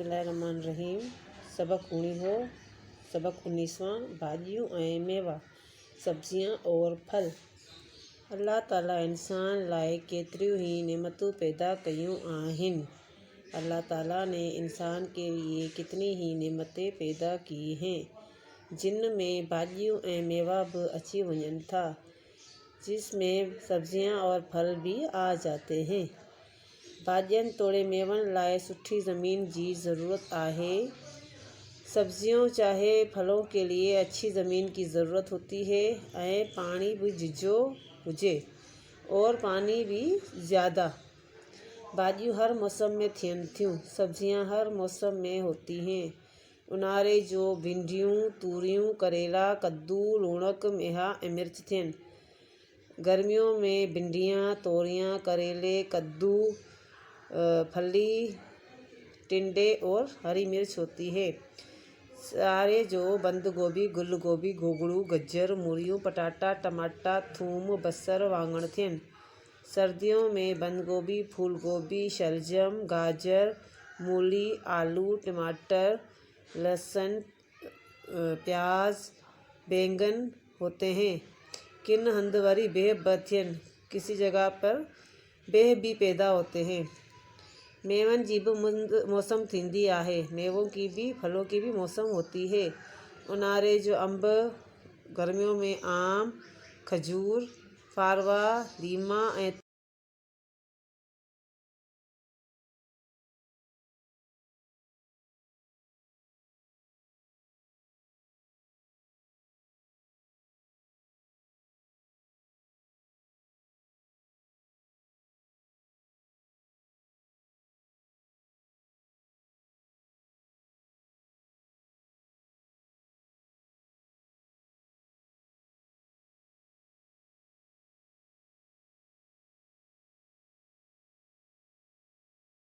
बिस्मिल्लाहिर्रहमानिर्रहीम। सबक उणिहो सबक 19वां भाॼियूं ऐं मेवा सब्जियां और फल। अल्लाह ताला इंसान लाइ केतिरियूं ही नेमतूं पैदा कयूं आहिनि। अल्लाह ताला ने इंसान के लिए कितनी ही नेमतें पैदा की हैं, जिन में भाॼियूं ऐं मेवा बि अची वञनि था, जिसमें सब्जियां और फल भी आ जाते हैं। भाॼियुनि तोड़े मेवनि लाइ सुठी ज़मीन जी ज़रूरत आहे। सब्जियों चाहे फलों के लिए अच्छी ज़मीन की ज़रूरत होती है ऐं पानी भी झिझो हुजे और पानी भी ज़्यादा। भाॼियूं हर मौसम में थियनि थियूं। सब्जियां हर मौसम में होती हैं। ऊन्हारे जो भिंडियूं, तूरियूं, करेला, कद्दू, लूणक, मेहा ऐं मिर्च थियनि। गर्मियों में भिंडियां, तोरियां, करेले, कद्दू, फली, टिंडे और हरी मिर्च होती है। सियारे जो बंद गोभी, गुल गोभी, गोगड़ू, गजर, मूरियूं, पटाटा, टमाटा, थूम, बसर, वाङण थियनि। सर्दियों में बंद गोभी, फूल गोभी, शलजम, गाजर, मूली, आलू, टमाटर, लहसुन, प्याज, बैंगन होते हैं। किन हंध वरी बेह बि थियनि। किसी जगह पर बेह भी पैदा होते हैं। मेवनि जी भी मौसम थींदी आहे। मेवों की भी, फलों की भी मौसम होती है। ऊन्हारे जो अंब, गर्मियों में आम, खजूर, फारवा, लीमा ऐं